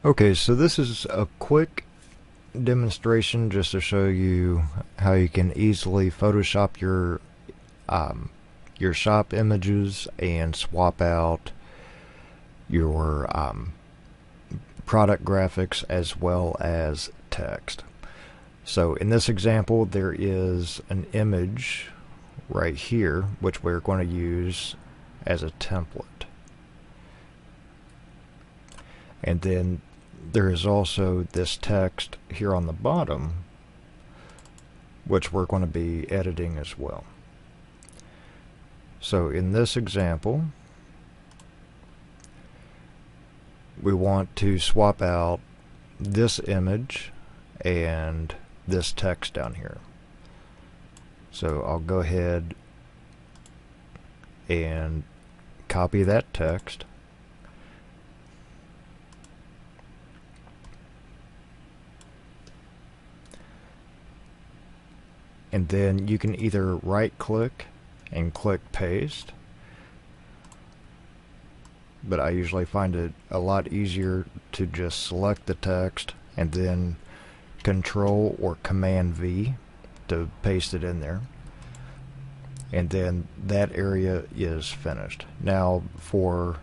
Okay, so this is a quick demonstration just to show you how you can easily Photoshop your shop images and swap out your product graphics as well as text. So in this example, there is an image right here which we're going to use as a template. And then there is also this text here on the bottom which we're going to be editing as well. So in this example, we want to swap out this image and this text down here. So I'll go ahead and copy that text. And then you can either right click and click paste, but I usually find it a lot easier to just select the text and then Control or Command V to paste it in there, and then that area is finished. Now for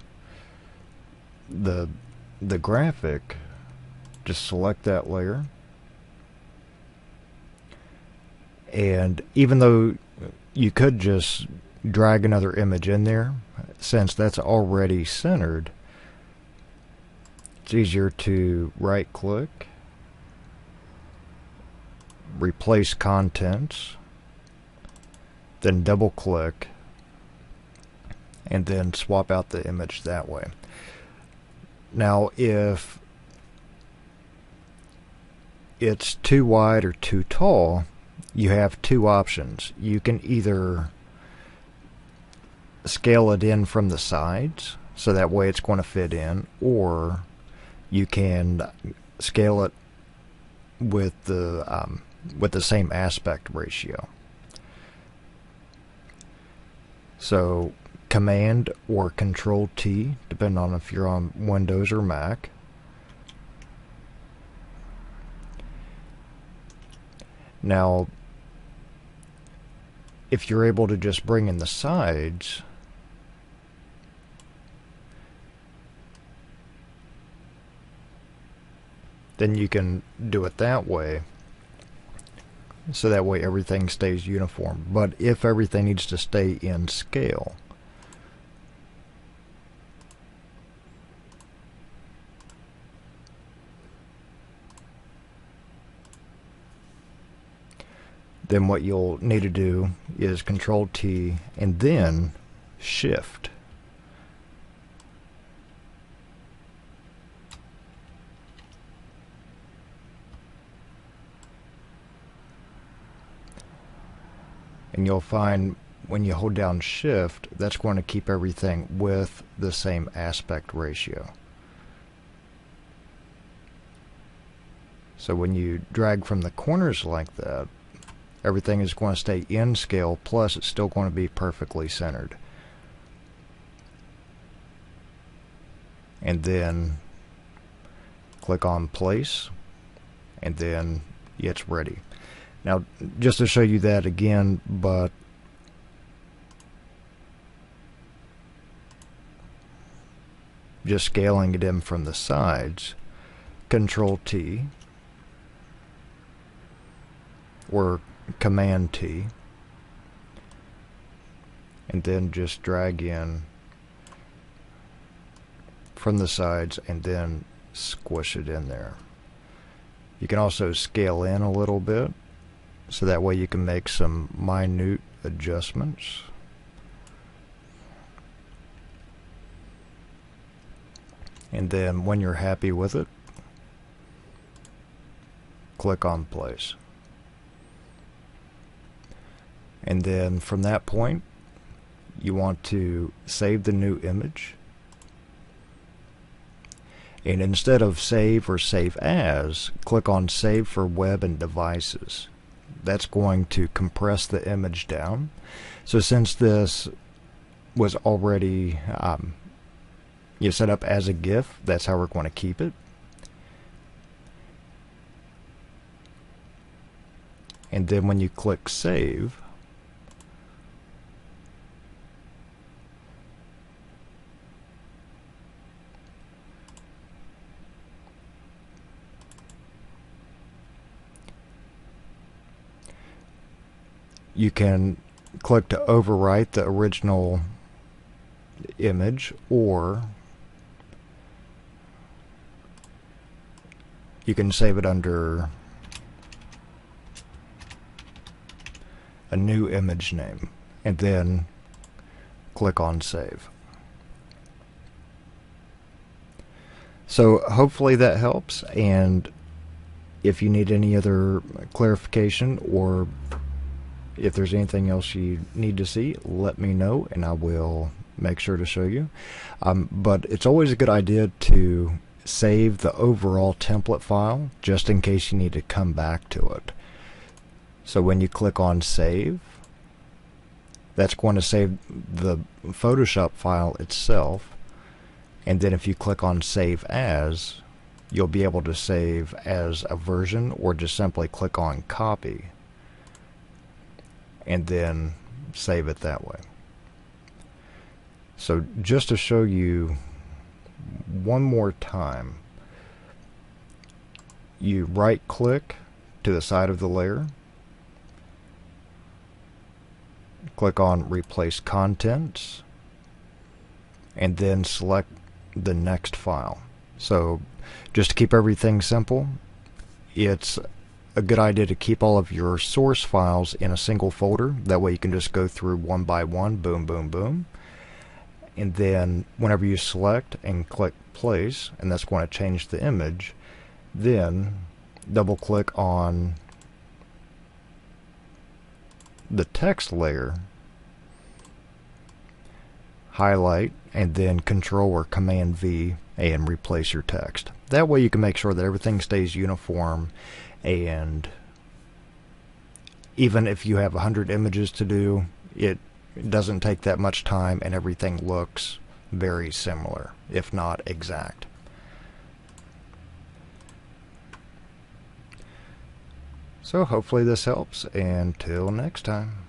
the graphic, just select that layer, and even though you could just drag another image in there, since that's already centered, it's easier to right click, replace contents, then double click, and then swap out the image that way. Now if it's too wide or too tall, you have two options. You can either scale it in from the sides so that way it's going to fit in, or you can scale it with the same aspect ratio. So Command or Control T, depending on if you're on Windows or Mac. Now if you're able to just bring in the sides, then you can do it that way, so that way everything stays uniform. But if everything needs to stay in scale, then what you'll need to do is Control T and then Shift. And you'll find when you hold down Shift, that's going to keep everything with the same aspect ratio. So when you drag from the corners like that, everything is going to stay in scale, plus it's still going to be perfectly centered. And then click on Place, and then it's ready. Now, just to show you that again, but just scaling it in from the sides, Control T or Command T, and then just drag in from the sides and then squish it in there. You can also scale in a little bit, so that way you can make some minute adjustments. And then when you're happy with it, click on Place. And then from that point, you want to save the new image. And instead of Save or Save As, click on Save for Web and Devices. That's going to compress the image down. So since this was already set up as a GIF, that's how we're going to keep it. and then when you click save, you can click to overwrite the original image, or you can save it under a new image name and then click on save. So hopefully that helps, and if you need any other clarification or if there's anything else you need to see, let me know and I will make sure to show you. But it's always a good idea to save the overall template file just in case you need to come back to it. So when you click on save, that's going to save the Photoshop file itself, and then if you click on save as, you'll be able to save as a version, or just simply click on copy and then save it that way. So just to show you one more time, you right click to the side of the layer, click on replace contents, and then select the next file. So just to keep everything simple, it's a good idea to keep all of your source files in a single folder. That way you can just go through one by one, boom, boom, boom. And then whenever you select and click place, and that's going to change the image, then double click on the text layer, highlight, and then Control or Command V and replace your text. That way you can make sure that everything stays uniform, and even if you have 100 images to do, it doesn't take that much time and everything looks very similar, if not exact. So hopefully this helps, and till next time.